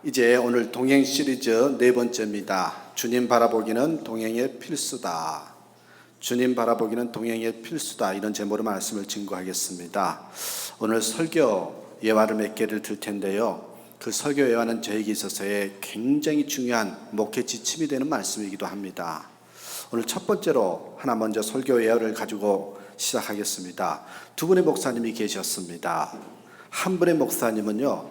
이제 오늘 동행 시리즈 네 번째입니다. 주님 바라보기는 동행의 필수다. 주님 바라보기는 동행의 필수다. 이런 제목으로 말씀을 증거하겠습니다. 오늘 설교 예화를 몇 개를 들 텐데요. 그 설교 예화는 저에게 있어서의 굉장히 중요한 목회 지침이 되는 말씀이기도 합니다. 오늘 첫 번째로 하나 먼저 설교 예화를 가지고 시작하겠습니다. 두 분의 목사님이 계셨습니다. 한 분의 목사님은요,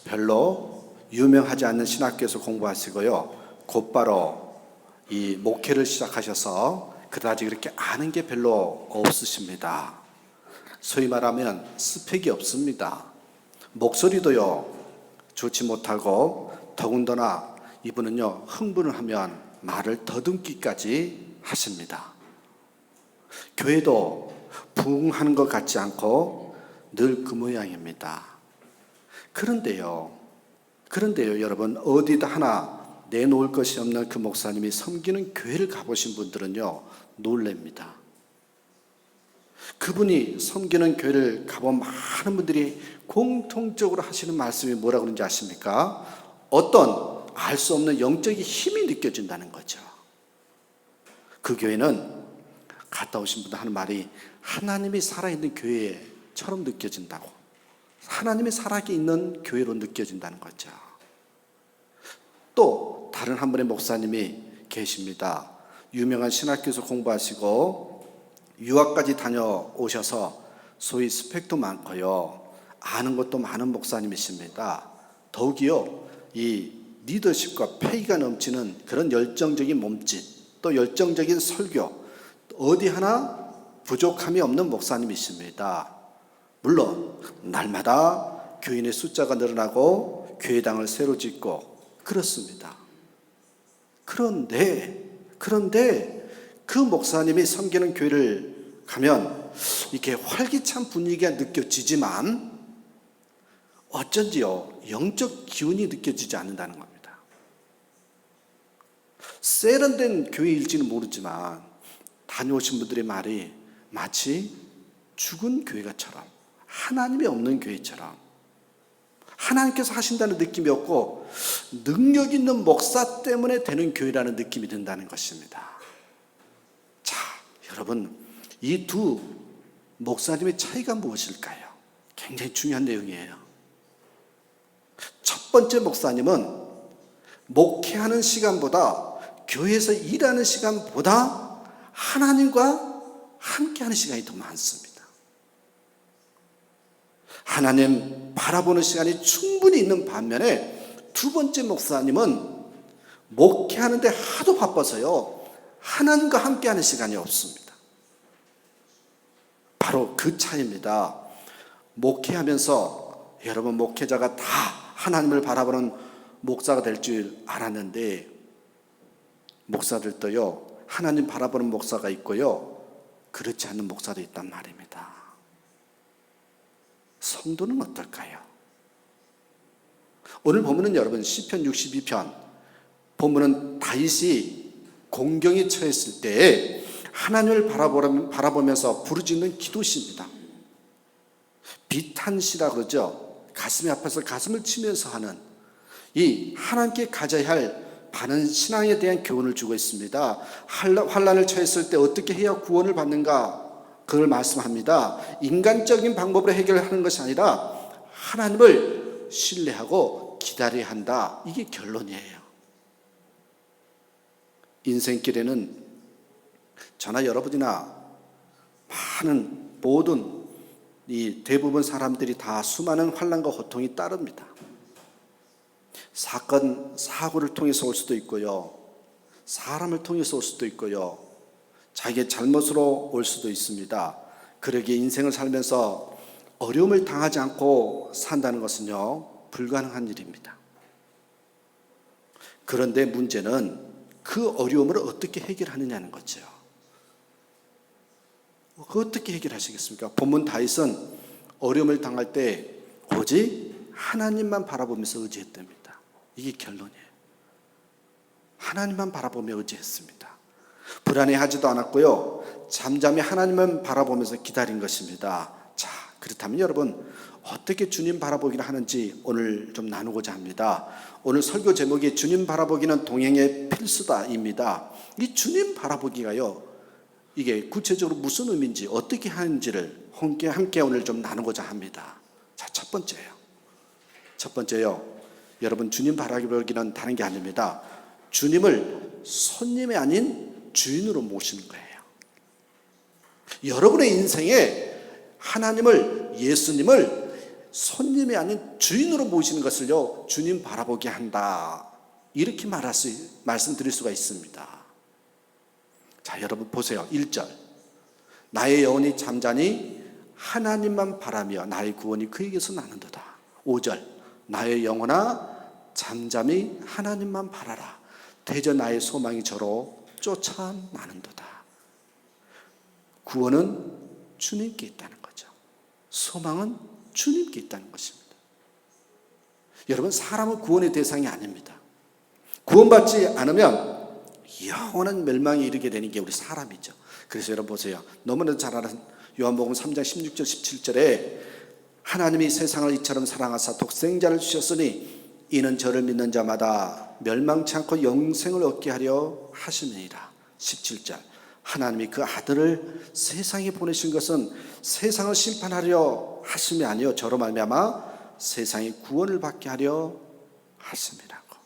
별로 유명하지 않는 신학교에서 공부하시고요, 곧바로 이 목회를 시작하셔서 그다지 그렇게 아는 게 별로 없으십니다. 소위 말하면 스펙이 없습니다. 목소리도요 좋지 못하고, 더군다나 이분은요 흥분을 하면 말을 더듬기까지 하십니다. 교회도 부흥하는 것 같지 않고 늘 그 모양입니다. 그런데요 여러분, 어디다 하나 내놓을 것이 없는 그 목사님이 섬기는 교회를 가보신 분들은요 놀랍니다. 그분이 섬기는 교회를 가본 많은 분들이 공통적으로 하시는 말씀이 뭐라고 그러는지 아십니까? 어떤 알 수 없는 영적인 힘이 느껴진다는 거죠. 그 교회는 갔다 오신 분들 하는 말이 하나님이 살아있는 교회처럼 느껴진다고, 하나님이 살아있는 교회로 느껴진다는 거죠. 또 다른 한 분의 목사님이 계십니다. 유명한 신학교에서 공부하시고 유학까지 다녀오셔서 소위 스펙도 많고요, 아는 것도 많은 목사님이십니다. 더욱이요, 이 리더십과 패기가 넘치는 그런 열정적인 몸짓, 또 열정적인 설교, 어디 하나 부족함이 없는 목사님이십니다. 물론 날마다 교인의 숫자가 늘어나고 교회당을 새로 짓고 그렇습니다. 그런데 그 목사님이 섬기는 교회를 가면 이렇게 활기찬 분위기가 느껴지지만 어쩐지요 영적 기운이 느껴지지 않는다는 겁니다. 세련된 교회일지는 모르지만 다녀오신 분들의 말이 마치 죽은 교회가처럼, 하나님이 없는 교회처럼, 하나님께서 하신다는 느낌이 없고 능력 있는 목사 때문에 되는 교회라는 느낌이 든다는 것입니다. 자, 여러분, 이 두 목사님의 차이가 무엇일까요? 굉장히 중요한 내용이에요. 첫 번째 목사님은 목회하는 시간보다, 교회에서 일하는 시간보다 하나님과 함께하는 시간이 더 많습니다. 하나님 바라보는 시간이 충분히 있는 반면에 두 번째 목사님은 목회하는데 하도 바빠서요 하나님과 함께하는 시간이 없습니다. 바로 그 차이입니다. 목회하면서 여러분, 목회자가 다 하나님을 바라보는 목사가 될 줄 알았는데 목사들도요 하나님 바라보는 목사가 있고요, 그렇지 않는 목사도 있단 말입니다. 성도는 어떨까요? 오늘 본문은 여러분 시편 62편, 본문은 다윗이 공경에 처했을 때 하나님을 바라보면서 부르짖는 기도시입니다. 비탄시라 그러죠. 가슴이 아파서 가슴을 치면서 하는, 이 하나님께 가져야 할 바른 신앙에 대한 교훈을 주고 있습니다. 환난을 처했을 때 어떻게 해야 구원을 받는가, 그걸 말씀합니다. 인간적인 방법으로 해결하는 것이 아니라 하나님을 신뢰하고 기다려야 한다. 이게 결론이에요. 인생길에는 저나 여러분이나 많은 모든 이 대부분 사람들이 다 수많은 환난과 고통이 따릅니다. 사건, 사고를 통해서 올 수도 있고요, 사람을 통해서 올 수도 있고요, 자기의 잘못으로 올 수도 있습니다. 그러기에 인생을 살면서 어려움을 당하지 않고 산다는 것은요 불가능한 일입니다. 그런데 문제는 그 어려움을 어떻게 해결하느냐는 거죠. 어떻게 해결하시겠습니까? 본문 다윗은 어려움을 당할 때 오직 하나님만 바라보면서 의지했답니다. 이게 결론이에요. 하나님만 바라보며 의지했습니다. 불안해하지도 않았고요, 잠잠히 하나님만 바라보면서 기다린 것입니다. 자, 그렇다면 여러분, 어떻게 주님 바라보기를 하는지 오늘 좀 나누고자 합니다. 오늘 설교 제목이 주님 바라보기는 동행의 필수다입니다. 이 주님 바라보기가요, 이게 구체적으로 무슨 의미인지 어떻게 하는지를 함께 오늘 좀 나누고자 합니다. 자, 첫 번째요. 여러분, 주님 바라보기는 다른 게 아닙니다. 주님을 손님이 아닌 주인으로 모시는 거예요. 여러분의 인생에 하나님을, 예수님을 손님이 아닌 주인으로 모시는 것을요, 주님 바라보게 한다, 이렇게 말씀드릴 수가 있습니다. 자, 여러분 보세요. 1절, 나의 영혼이 잠잠히 하나님만 바라며 나의 구원이 그에게서 나는도다. 5절, 나의 영혼아 잠잠히 하나님만 바라라. 대저 나의 소망이 저로 쫓아나는도다. 구원은 주님께 있다는 거죠. 소망은 주님께 있다는 것입니다. 여러분, 사람은 구원의 대상이 아닙니다. 구원받지 않으면 영원한 멸망에 이르게 되는 게 우리 사람이죠. 그래서 여러분 보세요. 너무나 잘 아는 요한복음 3장 16절 17절에 하나님이 세상을 이처럼 사랑하사 독생자를 주셨으니 이는 저를 믿는 자마다 멸망치 않고 영생을 얻게 하려 하심이니라. 17절, 하나님이 그 아들을 세상에 보내신 것은 세상을 심판하려 하심이 아니요 저로 말미암아 세상의 구원을 받게 하려 하심이라고.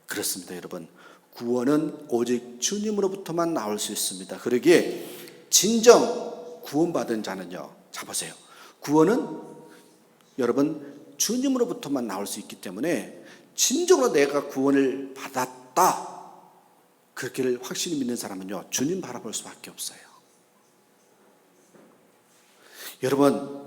그렇습니다, 여러분. 구원은 오직 주님으로부터만 나올 수 있습니다. 그러기에 진정 구원받은 자는요, 자 보세요, 구원은 여러분 주님으로부터만 나올 수 있기 때문에 진정으로 내가 구원을 받았다, 그렇게 확실히 믿는 사람은요, 주님 바라볼 수밖에 없어요. 여러분,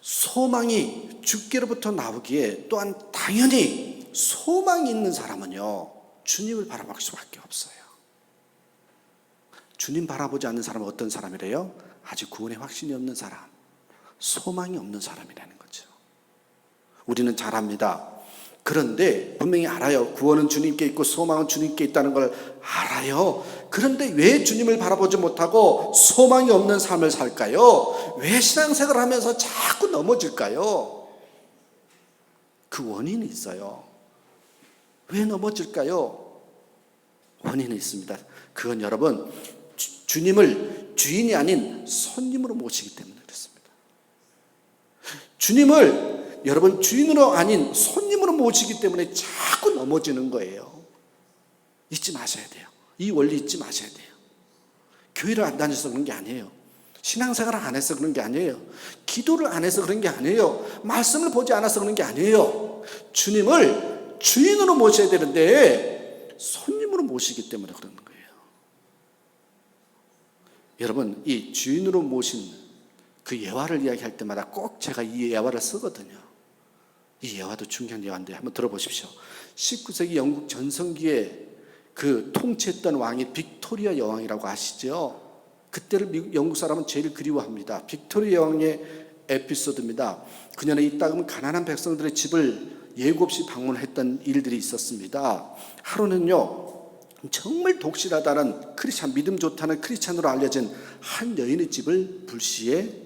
소망이 주께로부터 나오기에 또한 당연히 소망이 있는 사람은요, 주님을 바라볼 수밖에 없어요. 주님 바라보지 않는 사람은 어떤 사람이래요? 아직 구원의 확신이 없는 사람, 소망이 없는 사람이라는 거죠. 우리는 잘 압니다. 그런데 분명히 알아요. 구원은 주님께 있고 소망은 주님께 있다는 걸 알아요. 그런데 왜 주님을 바라보지 못하고 소망이 없는 삶을 살까요? 왜 신앙생활을 하면서 자꾸 넘어질까요? 그 원인이 있어요. 왜 넘어질까요? 원인이 있습니다. 그건 여러분, 주님을 주인이 아닌 손님으로 모시기 때문에 그렇습니다. 주님을 여러분 주인으로 아닌 손님으로 모시기 때문에 자꾸 넘어지는 거예요. 잊지 마셔야 돼요. 이 원리 잊지 마셔야 돼요. 교회를 안 다녀서 그런 게 아니에요. 신앙생활을 안 해서 그런 게 아니에요. 기도를 안 해서 그런 게 아니에요. 말씀을 보지 않아서 그런 게 아니에요. 주님을 주인으로 모셔야 되는데 손님으로 모시기 때문에 그러는 거예요. 여러분, 이 주인으로 모신 그 예화를 이야기할 때마다 꼭 제가 이 예화를 쓰거든요. 이 예화도 중요한 예화인데 한번 들어보십시오. 19세기 영국 전성기에 그 통치했던 왕이 빅토리아 여왕이라고 아시죠? 그때를 영국 사람은 제일 그리워합니다. 빅토리아 여왕의 에피소드입니다. 그녀는 이따금 가난한 백성들의 집을 예고 없이 방문했던 일들이 있었습니다. 하루는요, 정말 독실하다는 크리스찬, 믿음 좋다는 크리스찬으로 알려진 한 여인의 집을 불시에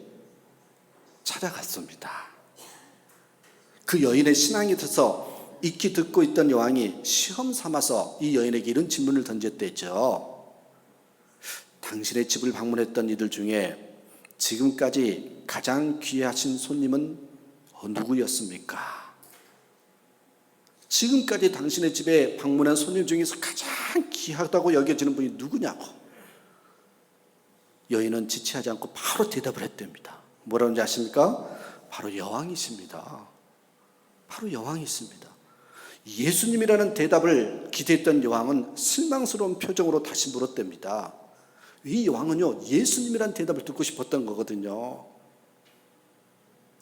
찾아갔습니다. 그 여인의 신앙에 있어서 익히 듣고 있던 여왕이 시험 삼아서 이 여인에게 이런 질문을 던졌대죠. 당신의 집을 방문했던 이들 중에 지금까지 가장 귀하신 손님은 누구였습니까? 지금까지 당신의 집에 방문한 손님 중에서 가장 귀하다고 여겨지는 분이 누구냐고. 여인은 지체하지 않고 바로 대답을 했답니다. 뭐라는지 아십니까? 바로 여왕이십니다. 바로 여왕이십니다. 예수님이라는 대답을 기대했던 여왕은 실망스러운 표정으로 다시 물었답니다. 이 여왕은요, 예수님이라는 대답을 듣고 싶었던 거거든요.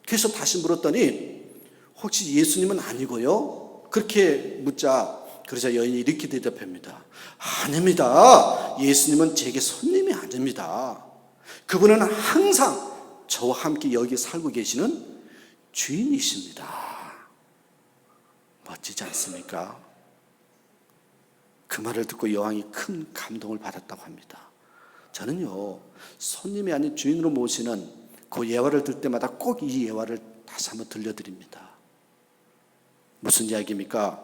그래서 다시 물었더니 혹시 예수님은 아니고요? 그렇게 묻자, 그러자 여인이 이렇게 대답합니다. 아닙니다. 예수님은 제게 손님이 아닙니다. 그분은 항상 저와 함께 여기 살고 계시는 주인이십니다. 멋지지 않습니까? 그 말을 듣고 여왕이 큰 감동을 받았다고 합니다. 저는요, 손님이 아닌 주인으로 모시는 그 예화를 들 때마다 꼭 이 예화를 다시 한번 들려드립니다. 무슨 이야기입니까?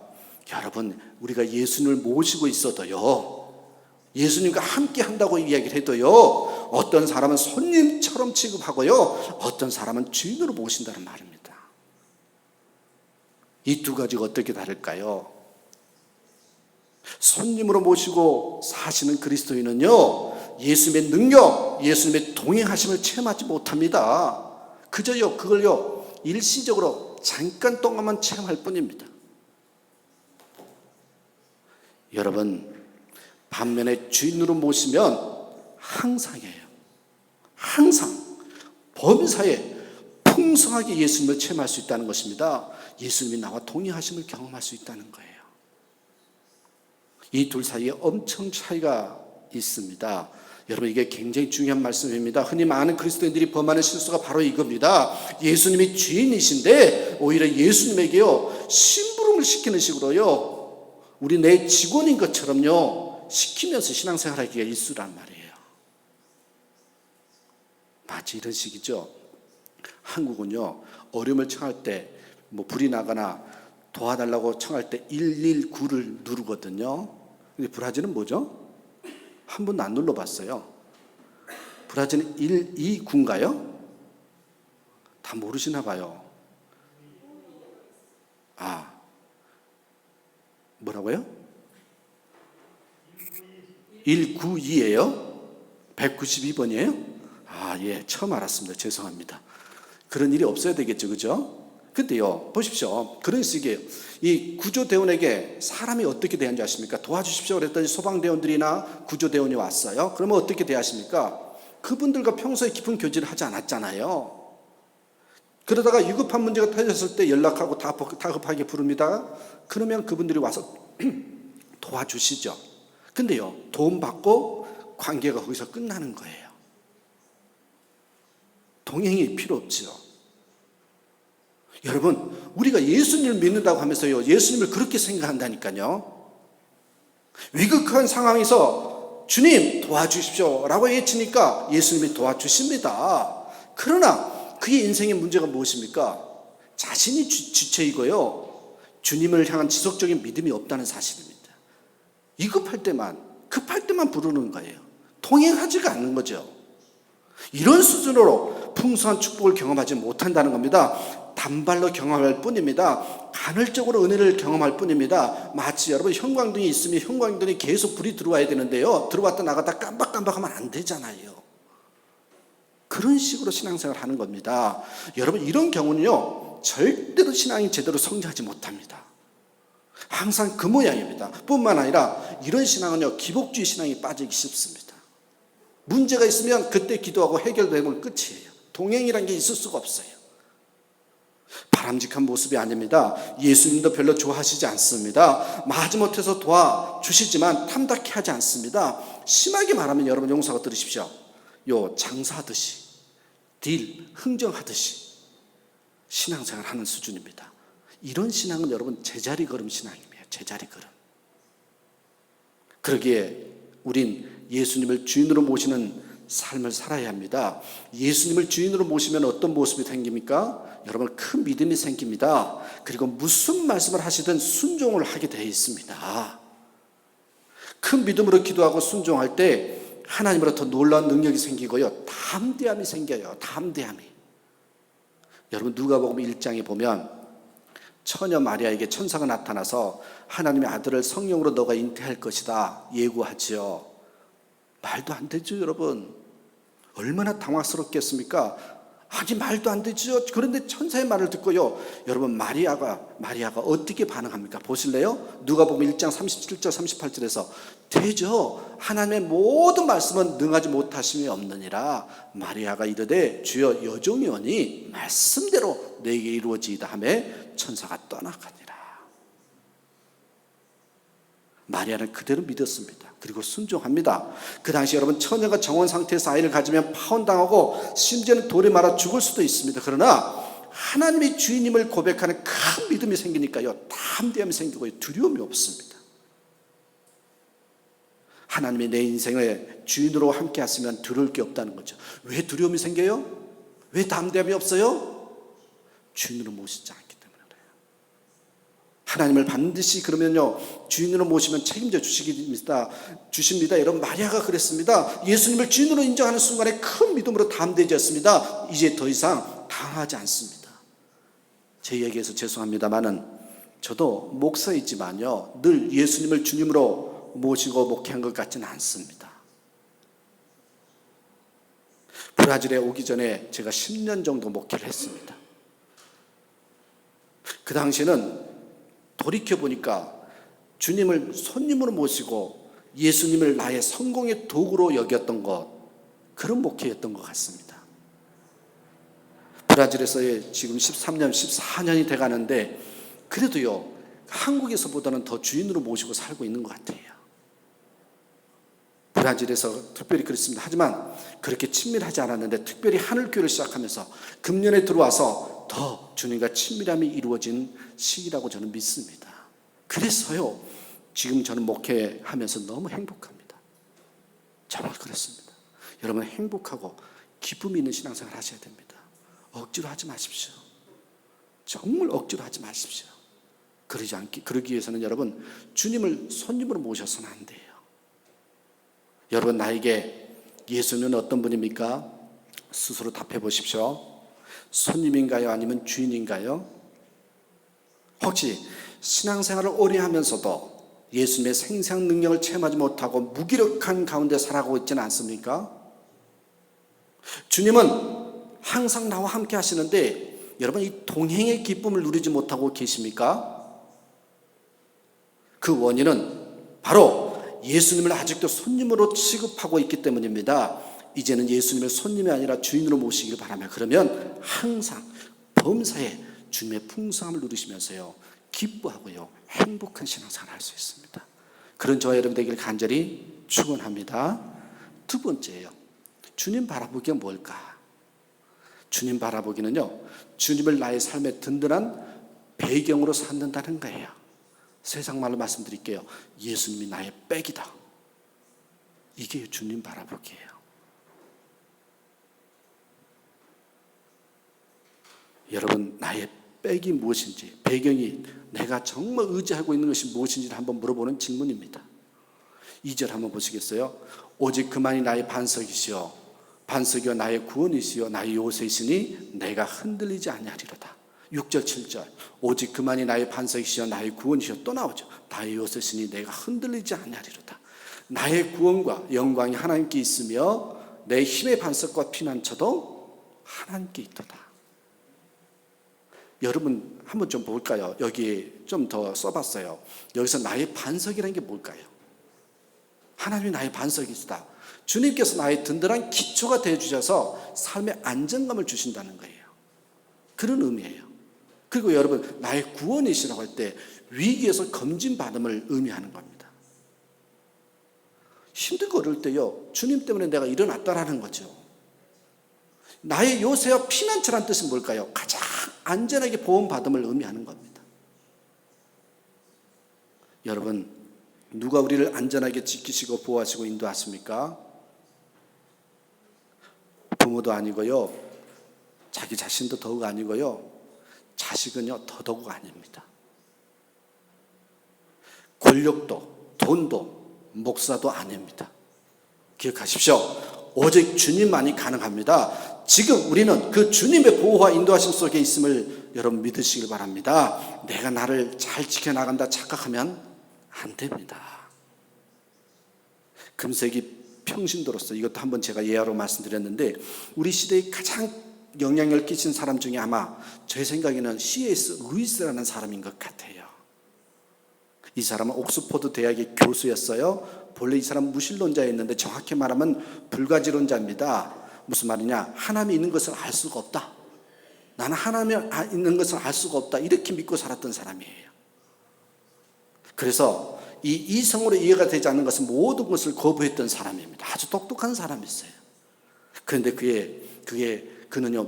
여러분, 우리가 예수님을 모시고 있어도요, 예수님과 함께 한다고 이야기를 해도요, 어떤 사람은 손님처럼 취급하고요, 어떤 사람은 주인으로 모신다는 말입니다. 이 두 가지가 어떻게 다를까요? 손님으로 모시고 사시는 그리스도인은요, 예수님의 능력, 예수님의 동행하심을 체험하지 못합니다. 그저요, 그걸요, 일시적으로 잠깐 동안만 체험할 뿐입니다. 여러분, 반면에 주인으로 모시면 항상이에요. 항상 범사에 풍성하게 예수님을 체험할 수 있다는 것입니다. 예수님이 나와 동행하심을 경험할 수 있다는 거예요. 이 둘 사이에 엄청 차이가 있습니다. 여러분, 이게 굉장히 중요한 말씀입니다. 흔히 많은 그리스도인들이 범하는 실수가 바로 이겁니다. 예수님이 주인이신데 오히려 예수님에게요, 심부름을 시키는 식으로요, 우리 내 직원인 것처럼요 시키면서 신앙생활하기가 일수란 말이에요. 마치 이런 식이죠. 한국은요, 어려움을 청할 때 뭐 불이 나거나 도와달라고 청할 때 119를 누르거든요. 근데 브라질은 뭐죠? 한 번도 안 눌러봤어요. 브라질은 129인가요? 다 모르시나 봐요. 아, 뭐라고요? 192예요? 192번이에요? 아, 예, 처음 알았습니다. 죄송합니다. 그런 일이 없어야 되겠죠, 그죠? 근데요, 보십시오. 그런 식이에요. 이 구조대원에게 사람이 어떻게 대하는지 아십니까? 도와주십시오 그랬더니 소방대원들이나 구조대원이 왔어요. 그러면 어떻게 대하십니까? 그분들과 평소에 깊은 교제를 하지 않았잖아요. 그러다가 위급한 문제가 터졌을 때 연락하고 다급하게 부릅니다. 그러면 그분들이 와서 도와주시죠. 근데요, 도움 받고 관계가 거기서 끝나는 거예요. 동행이 필요 없죠. 여러분, 우리가 예수님을 믿는다고 하면서요, 예수님을 그렇게 생각한다니까요. 위급한 상황에서 주님 도와주십시오 라고 외치니까 예수님이 도와주십니다. 그러나 그의 인생의 문제가 무엇입니까? 자신이 주체이고요, 주님을 향한 지속적인 믿음이 없다는 사실입니다. 위급할 때만, 급할 때만 부르는 거예요. 동행하지가 않는 거죠. 이런 수준으로 풍성한 축복을 경험하지 못한다는 겁니다. 단발로 경험할 뿐입니다. 간헐적으로 은혜를 경험할 뿐입니다. 마치 여러분, 형광등이 있으면 형광등이 계속 불이 들어와야 되는데요, 들어왔다 나갔다 깜박깜박하면 안 되잖아요. 그런 식으로 신앙생활을 하는 겁니다. 여러분, 이런 경우는요, 절대로 신앙이 제대로 성장하지 못합니다. 항상 그 모양입니다. 뿐만 아니라 이런 신앙은요, 기복주의 신앙이 빠지기 쉽습니다. 문제가 있으면 그때 기도하고 해결되면 끝이에요. 동행이란 게 있을 수가 없어요. 바람직한 모습이 아닙니다. 예수님도 별로 좋아하시지 않습니다. 마지못해서 도와주시지만 탐탁해 하지 않습니다. 심하게 말하면 여러분, 용서가 들으십시오. 장사하듯이, 흥정하듯이 신앙생활 하는 수준입니다. 이런 신앙은 여러분, 제자리 걸음 신앙이에요. 제자리 걸음. 그러기에 우린 예수님을 주인으로 모시는 삶을 살아야 합니다. 예수님을 주인으로 모시면 어떤 모습이 생깁니까? 여러분, 큰 믿음이 생깁니다. 그리고 무슨 말씀을 하시든 순종을 하게 되어 있습니다. 큰 믿음으로 기도하고 순종할 때 하나님으로부터 놀라운 능력이 생기고요, 담대함이 생겨요. 담대함이. 여러분, 누가복음 1장에 보면 처녀 마리아에게 천사가 나타나서 하나님의 아들을 성령으로 너가 잉태할 것이다 예고하지요. 말도 안 되죠, 여러분. 얼마나 당황스럽겠습니까? 하기 말도 안 되죠. 그런데 천사의 말을 듣고요, 여러분, 마리아가 어떻게 반응합니까? 보실래요? 누가복음 1장 37절 38절에서 되죠. 하나님의 모든 말씀은 능하지 못하심이 없느니라. 마리아가 이르되 주여, 여종이오니 말씀대로 내게 이루어지이다 하며 천사가 떠나가니라. 마리아는 그대로 믿었습니다. 그리고 순종합니다. 그 당시 여러분, 처녀가 정원 상태에서 아이를 가지면 파혼당하고 심지어는 돌에 말아 죽을 수도 있습니다. 그러나 하나님의 주인임을 고백하는 큰 믿음이 생기니까요, 담대함이 생기고 두려움이 없습니다. 하나님이 내 인생을 주인으로 함께 하시면 두려울 게 없다는 거죠. 왜 두려움이 생겨요? 왜 담대함이 없어요? 주인으로 모시지 않기 때문에 그래요. 하나님을 반드시 그러면요 주인으로 모시면 책임져 주십니다. 여러분 마리아가 그랬습니다. 예수님을 주인으로 인정하는 순간에 큰 믿음으로 담대해졌습니다. 이제 더 이상 당하지 않습니다. 제 얘기해서 죄송합니다만은 저도 목사이지만요 늘 예수님을 주님으로 모시고 목회한 것 같지는 않습니다. 브라질에 오기 전에 제가 10년 정도 목회를 했습니다. 그 당시에는 돌이켜보니까 주님을 손님으로 모시고 예수님을 나의 성공의 도구로 여겼던 것, 그런 목회였던 것 같습니다. 브라질에서의 지금 13년, 14년이 돼가는데 그래도요 한국에서보다는 더 주인으로 모시고 살고 있는 것 같아요. 브라질에서 특별히 그렇습니다. 하지만 그렇게 친밀하지 않았는데 특별히 하늘교회를 시작하면서 금년에 들어와서 더 주님과 친밀함이 이루어진 시기라고 저는 믿습니다. 그래서요 지금 저는 목회하면서 너무 행복합니다. 정말 그렇습니다. 여러분 행복하고 기쁨이 있는 신앙생활 하셔야 됩니다. 억지로 하지 마십시오. 정말 억지로 하지 마십시오. 그러기 위해서는 여러분 주님을 손님으로 모셔서는 안 돼요. 여러분 나에게 예수는 어떤 분입니까? 스스로 답해 보십시오. 손님인가요? 아니면 주인인가요? 혹시 신앙생활을 오래 하면서도 예수님의 생생 능력을 체험하지 못하고 무기력한 가운데 살아가고 있지는 않습니까? 주님은 항상 나와 함께 하시는데 여러분 이 동행의 기쁨을 누리지 못하고 계십니까? 그 원인은 바로 예수님을 아직도 손님으로 취급하고 있기 때문입니다. 이제는 예수님을 손님이 아니라 주인으로 모시길 바라며 그러면 항상 범사에 주님의 풍성함을 누리시면서요 기뻐하고요 행복한 신앙생활을 할 수 있습니다. 그런 저와 여러분 되기를 간절히 축원합니다. 두 번째예요. 주님 바라보기가 뭘까? 주님 바라보기는요 주님을 나의 삶의 든든한 배경으로 삼는다는 거예요. 세상 말로 말씀드릴게요. 예수님이 나의 백이다. 이게 주님 바라보기예요. 여러분 나의 백이 무엇인지, 배경이 내가 정말 의지하고 있는 것이 무엇인지를 한번 물어보는 질문입니다. 2절 한번 보시겠어요? 오직 그만이 나의 반석이시여 반석이여 나의 구원이시여 나의 요새이시니 내가 흔들리지 아니하리로다. 6절 7절 오직 그만이 나의 반석이시여 나의 구원이시여 또 나오죠. 나의 요새시니 내가 흔들리지 아니하리로다. 나의 구원과 영광이 하나님께 있으며 내 힘의 반석과 피난처도 하나님께 있도다. 여러분 한번 좀 볼까요? 여기 좀 더 써봤어요. 여기서 나의 반석이라는 게 뭘까요? 하나님이 나의 반석이시다. 주님께서 나의 든든한 기초가 되어주셔서 삶의 안정감을 주신다는 거예요. 그런 의미예요. 그리고 여러분 나의 구원이시라고 할 때 위기에서 검진받음을 의미하는 겁니다. 힘들고 어려울 때요 주님 때문에 내가 일어났다라는 거죠. 나의 요새와 피난처란 뜻은 뭘까요? 가장 안전하게 보호받음을 의미하는 겁니다. 여러분 누가 우리를 안전하게 지키시고 보호하시고 인도하십니까? 부모도 아니고요 자기 자신도 더욱 아니고요 자식은요 더더욱 아닙니다. 권력도 돈도 목사도 아닙니다. 기억하십시오. 오직 주님만이 가능합니다. 지금 우리는 그 주님의 보호와 인도하심 속에 있음을 여러분 믿으시길 바랍니다. 내가 나를 잘 지켜나간다 착각하면 안 됩니다. 금세기 평신도로서 이것도 한번 제가 예화로 말씀드렸는데 우리 시대에 가장 영향을 끼친 사람 중에 아마 제 생각에는 C.S. 루이스라는 사람인 것 같아요. 이 사람은 옥스퍼드 대학의 교수였어요. 본래 이 사람은 무신론자였는데 정확히 말하면 불가지론자입니다. 무슨 말이냐? 하나님이 있는 것을 알 수가 없다. 나는 하나님이 있는 것을 알 수가 없다. 이렇게 믿고 살았던 사람이에요. 그래서 이 이성으로 이해가 되지 않는 것은 모든 것을 거부했던 사람입니다. 아주 똑똑한 사람이었어요. 그런데 그는요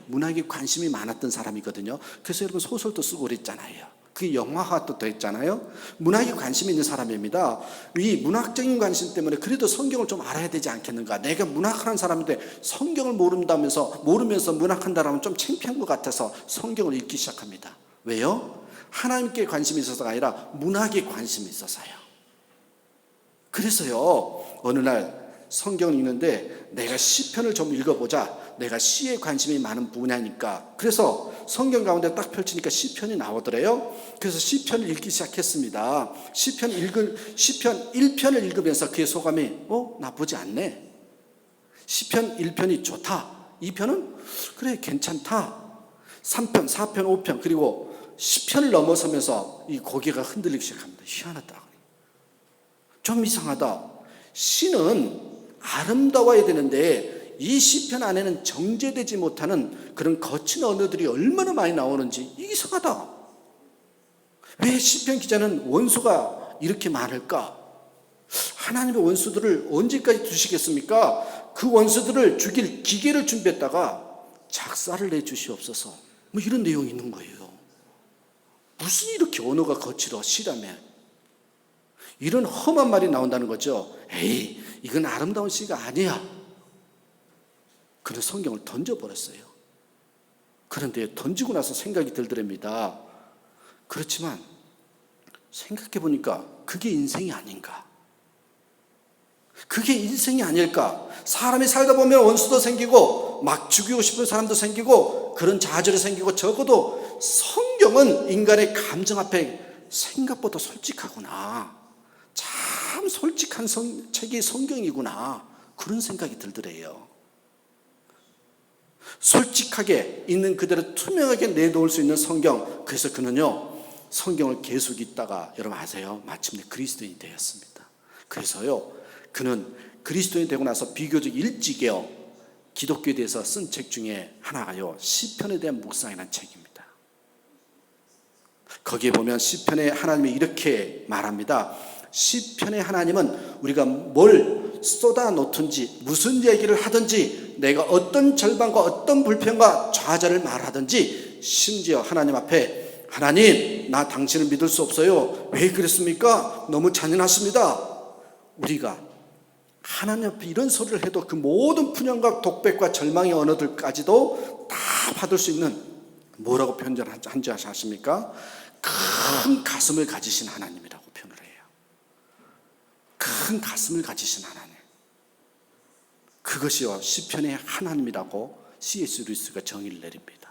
문학에 관심이 많았던 사람이거든요. 그래서 여러분 소설도 쓰고 그랬잖아요. 그게 영화화 또 됐잖아요. 문학에 관심이 있는 사람입니다. 이 문학적인 관심 때문에 그래도 성경을 좀 알아야 되지 않겠는가. 내가 문학하는 사람인데 성경을 모르면서 문학한다라면 좀 창피한 것 같아서 성경을 읽기 시작합니다. 왜요? 하나님께 관심이 있어서가 아니라 문학에 관심이 있어서요. 그래서요, 어느 날 성경을 읽는데 내가 시편을 좀 읽어보자. 내가 시에 관심이 많은 분야니까. 그래서 성경 가운데 딱 펼치니까 시편이 나오더래요. 그래서 시편을 읽기 시작했습니다. 시편 1편을 읽으면서 그의 소감이 나쁘지 않네. 시편 1편이 좋다. 2편은 그래 괜찮다. 3편, 4편, 5편 그리고 10편을 넘어서면서 이 고개가 흔들리기 시작합니다. 희한하다. 좀 이상하다. 시는 아름다워야 되는데 이 시편 안에는 정제되지 못하는 그런 거친 언어들이 얼마나 많이 나오는지 이상하다. 왜 시편 기자는 원수가 이렇게 많을까? 하나님의 원수들을 언제까지 두시겠습니까? 그 원수들을 죽일 기계를 준비했다가 작사를 내주시옵소서. 뭐 이런 내용이 있는 거예요. 무슨 이렇게 언어가 거칠어 시라며. 이런 험한 말이 나온다는 거죠. 에이, 이건 아름다운 시가 아니야. 그런 성경을 던져버렸어요. 그런데 던지고 나서 생각이 들더랍니다. 그렇지만 생각해 보니까 그게 인생이 아닌가. 그게 인생이 아닐까. 사람이 살다 보면 원수도 생기고 막 죽이고 싶은 사람도 생기고 그런 자절이 생기고 적어도 성경은 인간의 감정 앞에 생각보다 솔직하구나. 참 솔직한 책이 성경이구나. 그런 생각이 들더래요. 솔직하게 있는 그대로 투명하게 내놓을 수 있는 성경. 그래서 그는요 성경을 계속 읽다가 여러분 아세요? 마침내 그리스도인이 되었습니다. 그래서요 그는 그리스도인이 되고 나서 비교적 일찍이요 기독교에 대해서 쓴 책 중에 하나가요 시편에 대한 묵상이라는 책입니다. 거기에 보면 시편에 하나님이 이렇게 말합니다. 시편의 하나님은 우리가 뭘 쏟아놓든지 무슨 얘기를 하든지 내가 어떤 절반과 어떤 불평과 좌절을 말하든지 심지어 하나님 앞에 하나님 나 당신을 믿을 수 없어요. 왜 그랬습니까? 너무 잔인하십니다. 우리가 하나님 앞에 이런 소리를 해도 그 모든 분연과 독백과 절망의 언어들까지도 다 받을 수 있는 뭐라고 표현한지 아십니까? 큰 가슴을 가지신 하나님이라고 표현을 해요. 큰 가슴을 가지신 하나님. 그것이요 시편의 하나님이라고 C.S. 루이스가 정의를 내립니다.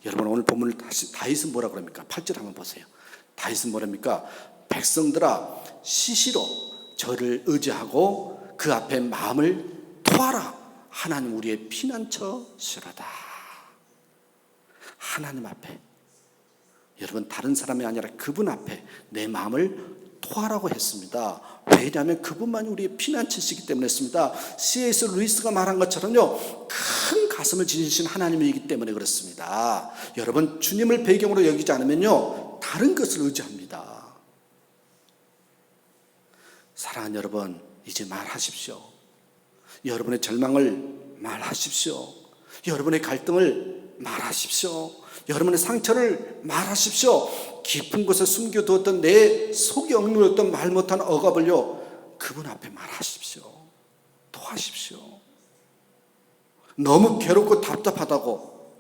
여러분 오늘 본문을 다윗은 뭐라 그럽니까? 8절 한번 보세요. 다윗은 뭐랍니까? 백성들아 시시로 저를 의지하고 그 앞에 마음을 토하라. 하나님 우리의 피난처시로다. 하나님 앞에 여러분 다른 사람이 아니라 그분 앞에 내 마음을 토하라고 했습니다. 왜냐하면 그분만이 우리의 피난처시기 때문에 했습니다. C.S. 루이스가 말한 것처럼요 큰 가슴을 지니신 하나님이기 때문에 그렇습니다. 여러분 주님을 배경으로 여기지 않으면요 다른 것을 의지합니다. 사랑하는 여러분 이제 말하십시오. 여러분의 절망을 말하십시오. 여러분의 갈등을 말하십시오. 여러분의 상처를 말하십시오. 깊은 곳에 숨겨두었던 내 속에 억눌렸던 말 못한 억압을요 그분 앞에 말하십시오. 토하십시오. 너무 괴롭고 답답하다고.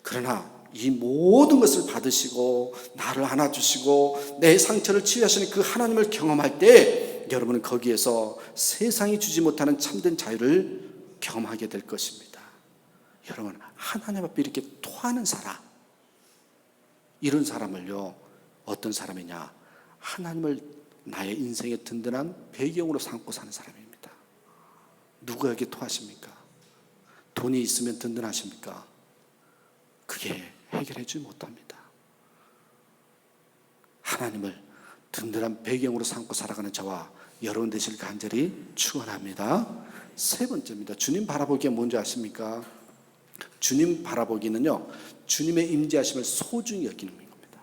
그러나 이 모든 것을 받으시고 나를 안아주시고 내 상처를 치유하시는 그 하나님을 경험할 때 여러분은 거기에서 세상이 주지 못하는 참된 자유를 경험하게 될 것입니다. 여러분 하나님 앞에 이렇게 토하는 사람, 이런 사람을요 어떤 사람이냐, 하나님을 나의 인생의 든든한 배경으로 삼고 사는 사람입니다. 누구에게 토하십니까? 돈이 있으면 든든하십니까? 그게 해결해 주지 못합니다. 하나님을 든든한 배경으로 삼고 살아가는 저와 여러분 되실 간절히 축원합니다. 세 번째입니다. 주님 바라보기가 뭔지 아십니까? 주님 바라보기는요 주님의 임재하심을 소중히 여기는 겁니다.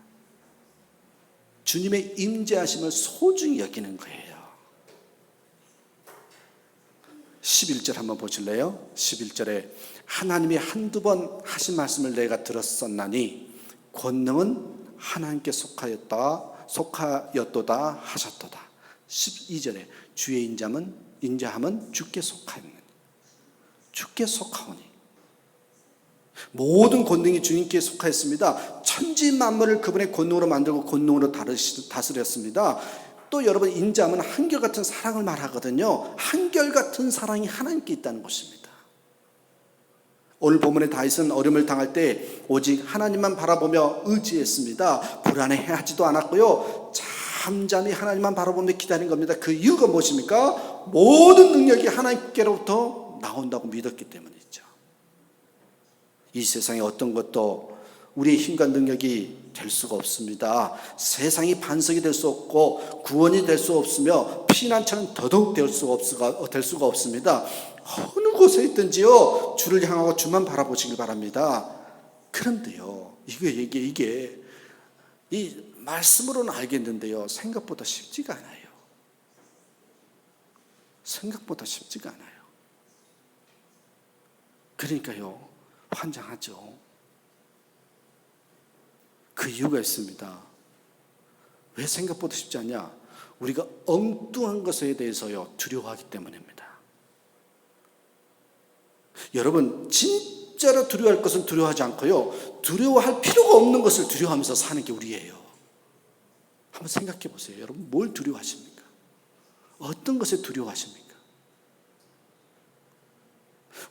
주님의 임재하심을 소중히 여기는 거예요. 11절 한번 보실래요? 11절에 하나님이 한두 번 하신 말씀을 내가 들었었나니 권능은 하나님께 속하였도다 하셨도다. 12절에 주의 인자함은 주께 속하였느니 주께 속하오니 모든 권능이 주님께 속하였습니다. 천지 만물을 그분의 권능으로 만들고 권능으로 다스렸습니다. 또 여러분, 인자함은 한결같은 사랑을 말하거든요. 한결같은 사랑이 하나님께 있다는 것입니다. 오늘 본문의 다윗은 어려움을 당할 때 오직 하나님만 바라보며 의지했습니다. 불안해하지도 않았고요, 잠잠히 하나님만 바라보며 기다린 겁니다. 그 이유가 무엇입니까? 모든 능력이 하나님께로부터 나온다고 믿었기 때문이죠. 이 세상에 어떤 것도 우리의 힘과 능력이 될 수가 없습니다. 세상이 반석이 될 수 없고 구원이 될 수 없으며 피난처는 더더욱 될 수가 없습니다. 어느 곳에 있든지요, 주를 향하고 주만 바라보시길 바랍니다. 그런데요, 이게 이 말씀으로는 알겠는데요, 생각보다 쉽지가 않아요. 생각보다 쉽지가 않아요. 그러니까요, 환장하죠. 그 이유가 있습니다. 왜 생각보다 쉽지 않냐? 우리가 엉뚱한 것에 대해서요, 두려워하기 때문입니다. 여러분, 진짜로 두려워할 것은 두려워하지 않고요, 두려워할 필요가 없는 것을 두려워하면서 사는 게 우리예요. 한번 생각해 보세요. 여러분, 뭘 두려워하십니까? 어떤 것에 두려워하십니까?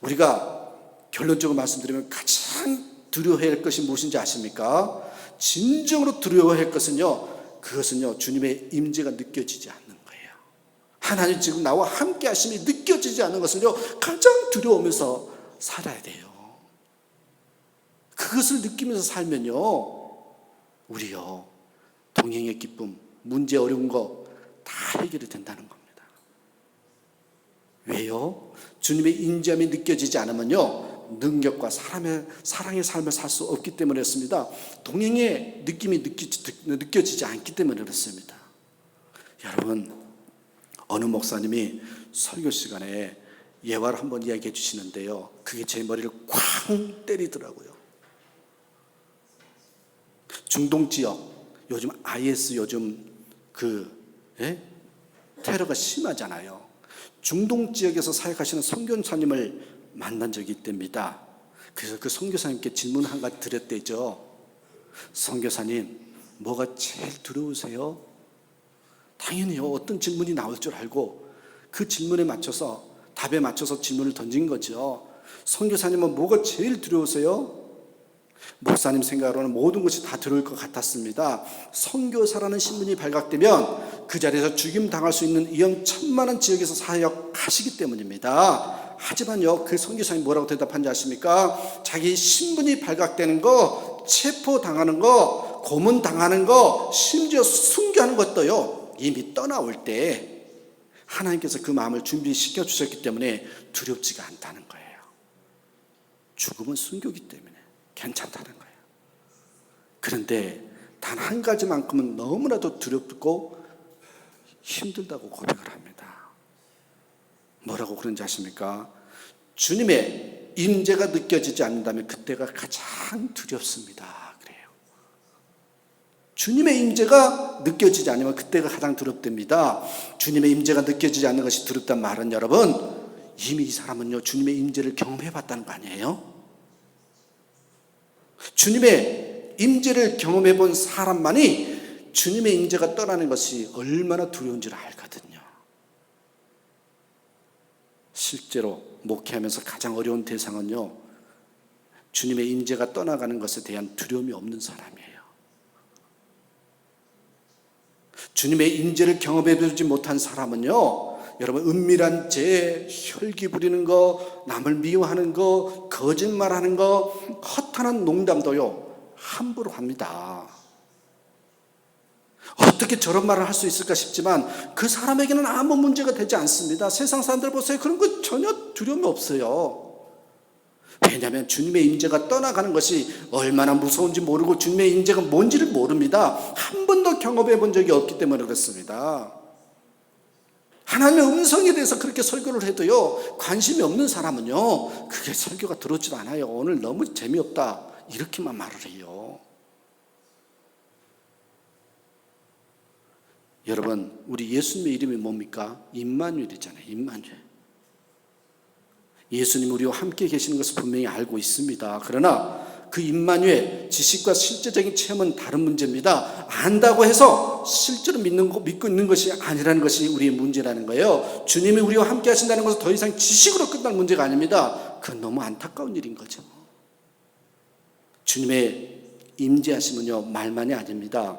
우리가 결론적으로 말씀드리면 가장 두려워해야 할 것이 무엇인지 아십니까? 진정으로 두려워해야 할 것은요, 그것은요, 주님의 임재가 느껴지지 않는 거예요. 하나님 지금 나와 함께 하심이 느껴지지 않는 것을요, 가장 두려워하면서 살아야 돼요. 그것을 느끼면서 살면요, 우리요, 동행의 기쁨, 문제 어려운 거 다 해결이 된다는 겁니다. 왜요? 주님의 인자함이 느껴지지 않으면요, 능력과 사랑의 삶을 살 수 없기 때문에 그렇습니다. 동행의 느낌이 느껴지지 않기 때문에 그렇습니다. 여러분, 어느 목사님이 설교 시간에 예화를 한번 이야기해 주시는데요, 그게 제 머리를 쾅 때리더라고요. 중동 지역, 요즘 IS 테러가 심하잖아요. 중동 지역에서 사역하시는 선교사님을 만난 적이 있답니다. 그래서 그 선교사님께 질문 한 가지 드렸대죠. 선교사님, 뭐가 제일 두려우세요? 당연히요, 어떤 질문이 나올 줄 알고 그 질문에 맞춰서, 답에 맞춰서 질문을 던진 거죠. 선교사님은 뭐가 제일 두려우세요? 목사님 생각으로는 모든 것이 다 두려울 것 같았습니다. 선교사라는 신분이 발각되면 그 자리에서 죽임 당할 수 있는 위험천만한 지역에서 사역하시기 때문입니다. 하지만요, 그 선교사님이 뭐라고 대답한지 아십니까? 자기 신분이 발각되는 거, 체포당하는 거, 고문당하는 거, 심지어 순교하는 것도요, 이미 떠나올 때 하나님께서 그 마음을 준비시켜 주셨기 때문에 두렵지가 않다는 거예요. 죽음은 순교기 때문에 괜찮다는 거예요. 그런데 단 한 가지만큼은 너무나도 두렵고 힘들다고 고백을 합니다. 뭐라고 그런지 아십니까? 주님의 임재가 느껴지지 않는다면 그때가 가장 두렵습니다. 그래요. 주님의 임재가 느껴지지 않으면 그때가 가장 두렵답니다. 주님의 임재가 느껴지지 않는 것이 두렵단 말은, 여러분, 이미 이 사람은요, 주님의 임재를 경험해 봤다는 거 아니에요? 주님의 임재를 경험해 본 사람만이 주님의 임재가 떠나는 것이 얼마나 두려운지를 알거든요. 실제로 목회하면서 가장 어려운 대상은요, 주님의 임재가 떠나가는 것에 대한 두려움이 없는 사람이에요. 주님의 임재를 경험해 보지 못한 사람은요, 여러분, 은밀한 죄, 혈기 부리는 거, 남을 미워하는 거, 거짓말하는 거, 허탄한 농담도요, 함부로 합니다. 어떻게 저런 말을 할 수 있을까 싶지만 그 사람에게는 아무 문제가 되지 않습니다. 세상 사람들 보세요. 그런 거 전혀 두려움이 없어요. 왜냐하면 주님의 임재가 떠나가는 것이 얼마나 무서운지 모르고 주님의 임재가 뭔지를 모릅니다. 한 번도 경험해 본 적이 없기 때문에 그렇습니다. 하나님의 음성에 대해서 그렇게 설교를 해도요, 관심이 없는 사람은요, 그게 설교가 들어오지도 않아요. 오늘 너무 재미없다, 이렇게만 말을 해요. 여러분, 우리 예수님의 이름이 뭡니까? 임마누엘이잖아요. 임마누엘. 예수님 우리와 함께 계시는 것을 분명히 알고 있습니다. 그러나 그 임마누엘, 지식과 실제적인 체험은 다른 문제입니다. 안다고 해서 실제로 믿고 있는 것이 아니라는 것이 우리의 문제라는 거예요. 주님이 우리와 함께 하신다는 것은 더 이상 지식으로 끝날 문제가 아닙니다. 그건 너무 안타까운 일인 거죠. 주님의 임재하심은요, 말만이 아닙니다.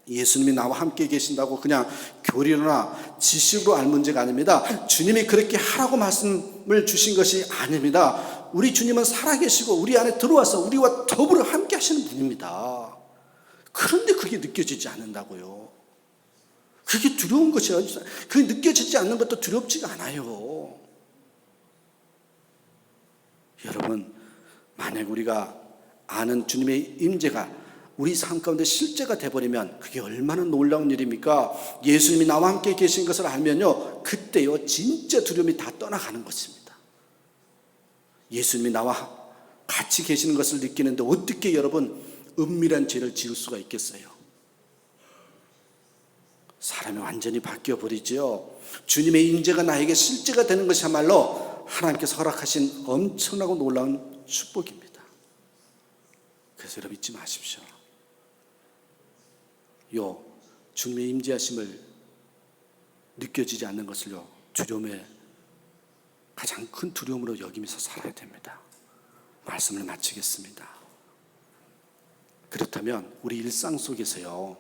예수님이 나와 함께 계신다고 그냥 교리로나 지식으로 알 문제가 아닙니다. 주님이 그렇게 하라고 말씀을 주신 것이 아닙니다. 우리 주님은 살아계시고 우리 안에 들어와서 우리와 더불어 함께 하시는 분입니다. 그런데 그게 느껴지지 않는다고요. 그게 두려운 것이에요. 그게 느껴지지 않는 것도 두렵지가 않아요. 여러분, 만약 우리가 아는 주님의 임재가 우리 삶 가운데 실제가 돼버리면 그게 얼마나 놀라운 일입니까? 예수님이 나와 함께 계신 것을 알면요, 그때요 진짜 두려움이 다 떠나가는 것입니다. 예수님이 나와 같이 계시는 것을 느끼는데 어떻게 여러분 은밀한 죄를 지을 수가 있겠어요? 사람이 완전히 바뀌어 버리죠. 주님의 임재가 나에게 실제가 되는 것이야말로 하나님께서 허락하신 엄청나고 놀라운 축복입니다. 그래서 여러분 잊지 마십시오. 주님의 임재하심을 느껴지지 않는 것을요, 두려움의 가장 큰 두려움으로 여기면서 살아야 됩니다. 말씀을 마치겠습니다. 그렇다면 우리 일상 속에서요,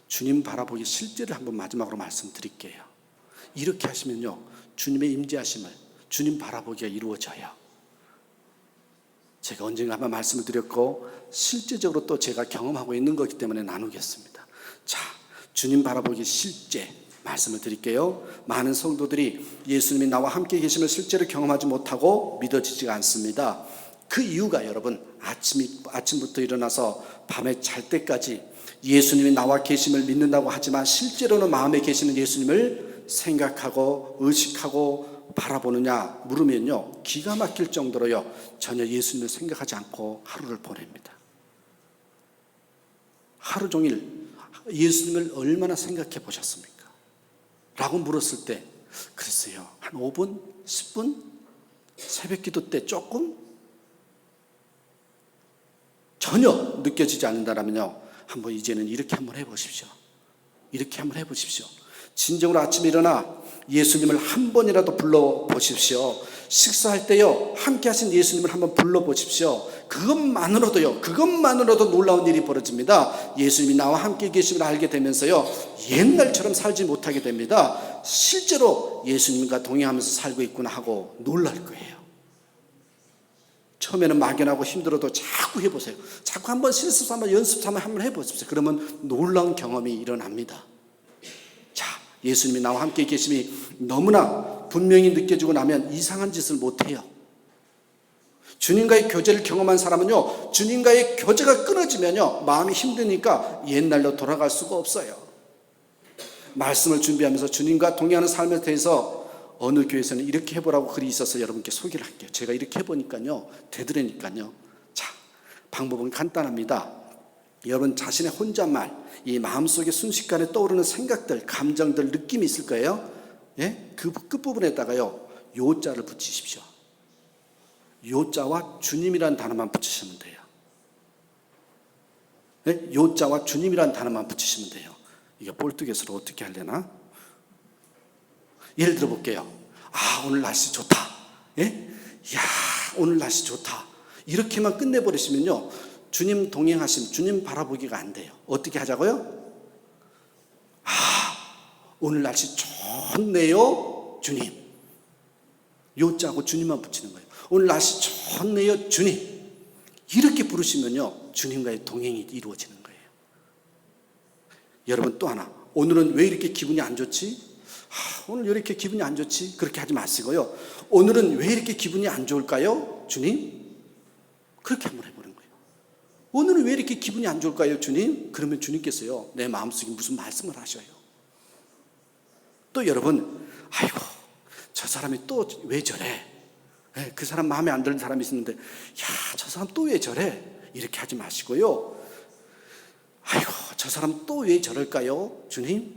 주님 바라보기 실제를 한번 마지막으로 말씀드릴게요. 이렇게 하시면요, 주님의 임재하심을, 주님 바라보기가 이루어져요. 제가 언젠가 한번 말씀을 드렸고 실제적으로 또 제가 경험하고 있는 거기 때문에 나누겠습니다. 자, 주님 바라보기 실제 말씀을 드릴게요. 많은 성도들이 예수님이 나와 함께 계심을 실제로 경험하지 못하고 믿어지지가 않습니다. 그 이유가 여러분, 아침부터 일어나서 밤에 잘 때까지 예수님이 나와 계심을 믿는다고 하지만 실제로는 마음에 계시는 예수님을 생각하고 의식하고 바라보느냐 물으면요, 기가 막힐 정도로요, 전혀 예수님을 생각하지 않고 하루를 보냅니다. 하루 종일 예수님을 얼마나 생각해 보셨습니까? 라고 물었을 때 글쎄요, 한 5분, 10분? 새벽 기도 때 조금? 전혀 느껴지지 않는다면요, 한번 이제는 이렇게 한번 해보십시오. 이렇게 한번 해보십시오. 진정으로 아침에 일어나 예수님을 한 번이라도 불러보십시오. 식사할 때요, 함께 하신 예수님을 한번 불러보십시오. 그것만으로도 놀라운 일이 벌어집니다. 예수님이 나와 함께 계심을 알게 되면서요, 옛날처럼 살지 못하게 됩니다. 실제로 예수님과 동행하면서 살고 있구나 하고 놀랄 거예요. 처음에는 막연하고 힘들어도 자꾸 해보세요. 자꾸 한번 실습 삼아 연습 삼아 한번 해보십시오. 그러면 놀라운 경험이 일어납니다. 자, 예수님이 나와 함께 계심이 너무나 분명히 느껴지고 나면 이상한 짓을 못해요. 주님과의 교제를 경험한 사람은요, 주님과의 교제가 끊어지면요, 마음이 힘드니까 옛날로 돌아갈 수가 없어요. 말씀을 준비하면서 주님과 동행하는 삶에 대해서 어느 교회에서는 이렇게 해보라고 글이 있어서 여러분께 소개를 할게요. 제가 이렇게 해보니까요, 되더라니까요. 자, 방법은 간단합니다. 여러분 자신의 혼잣말, 이 마음속에 순식간에 떠오르는 생각들, 감정들, 느낌이 있을 거예요. 예? 그 끝부분에다가요, 요자를 붙이십시오. 요자와 주님이라는 단어만 붙이시면 돼요. 예? 요자와 주님이라는 단어만 붙이시면 돼요. 이게 볼뜨개서로 어떻게 하려나? 예를 들어 볼게요. 아, 오늘 날씨 좋다. 예? 야, 오늘 날씨 좋다. 이렇게만 끝내버리시면요, 주님 동행하심, 주님 바라보기가 안 돼요. 어떻게 하자고요? 아, 오늘 날씨 좋네요, 주님. 요자하고 주님만 붙이는 거예요. 오늘 날씨 좋네요, 주님. 이렇게 부르시면요, 주님과의 동행이 이루어지는 거예요. 여러분 또 하나, 오늘은 왜 이렇게 기분이 안 좋지? 오늘 왜 이렇게 기분이 안 좋지? 그렇게 하지 마시고요, 오늘은 왜 이렇게 기분이 안 좋을까요, 주님? 그렇게 한번 해보는 거예요. 오늘은 왜 이렇게 기분이 안 좋을까요, 주님? 그러면 주님께서요, 내 마음속에 무슨 말씀을 하셔요. 또 여러분, 아이고, 저 사람이 또 왜 저래? 그 사람 마음에 안 드는 사람이 있는데, 야, 저 사람 또 왜 저래? 이렇게 하지 마시고요, 아이고, 저 사람 또 왜 저럴까요, 주님?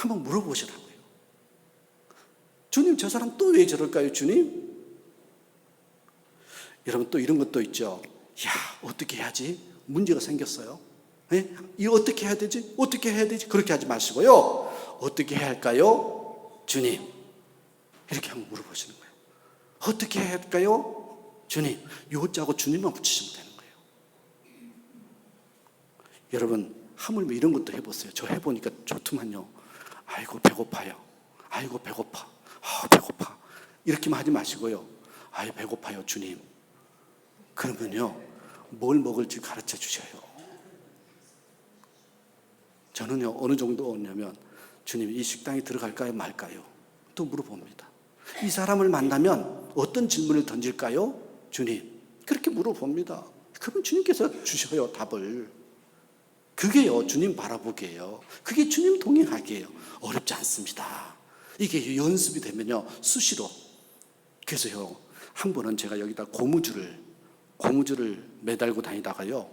한번 물어보시라고요. 주님, 저 사람 또 왜 저럴까요, 주님? 여러분, 또 이런 것도 있죠. 야, 어떻게 해야지? 문제가 생겼어요. 네? 이거 어떻게 해야 되지? 어떻게 해야 되지? 그렇게 하지 마시고요. 어떻게 해야 할까요? 주님. 이렇게 한번 물어보시는 거예요. 어떻게 해야 할까요? 주님. 요자고 주님만 붙이시면 되는 거예요. 여러분, 하물며 이런 것도 해보세요. 저 해보니까 좋더만요. 아이고, 배고파요. 아이고, 배고파. 배고파. 이렇게만 하지 마시고요. 아이, 배고파요, 주님. 그러면요, 뭘 먹을지 가르쳐 주셔요. 저는요, 어느 정도 오냐면, 주님, 이 식당에 들어갈까요, 말까요? 또 물어봅니다. 이 사람을 만나면 어떤 질문을 던질까요? 주님. 그렇게 물어봅니다. 그러면 주님께서 주셔요, 답을. 그게요, 주님 바라보기예요. 그게 주님 동행하기예요. 어렵지 않습니다. 이게 연습이 되면요, 수시로. 그래서요, 한 번은 제가 여기다 고무줄을 매달고 다니다가요,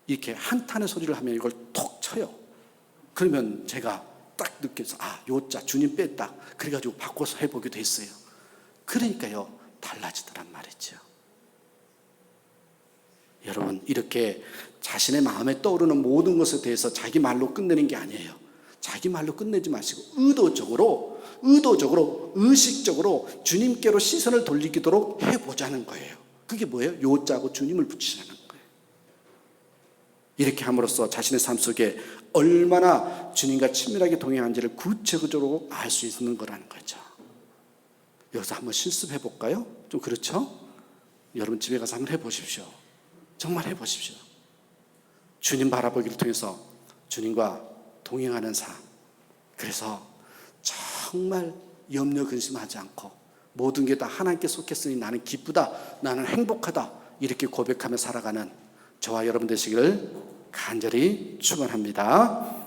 이렇게 한탄의 소리를 하면 이걸 톡 쳐요. 그러면 제가 딱 느껴서, 요자 주님 뺐다. 그래가지고 바꿔서 해보기도 했어요. 그러니까요, 달라지더란 말이죠. 여러분, 이렇게 자신의 마음에 떠오르는 모든 것에 대해서 자기 말로 끝내는 게 아니에요. 자기 말로 끝내지 마시고 의도적으로, 의식적으로 주님께로 시선을 돌리도록 해보자는 거예요. 그게 뭐예요? 요자고 주님을 붙이자는 거예요. 이렇게 함으로써 자신의 삶 속에 얼마나 주님과 친밀하게 동행한지를 구체적으로 알 수 있는 거라는 거죠. 여기서 한번 실습해 볼까요? 좀 그렇죠? 여러분 집에 가서 한번 해보십시오. 정말 해보십시오. 주님 바라보기를 통해서 주님과 동행하는 삶. 그래서 정말 염려 근심하지 않고 모든 게 다 하나님께 속했으니 나는 기쁘다, 나는 행복하다, 이렇게 고백하며 살아가는 저와 여러분 되시기를 간절히 축원합니다.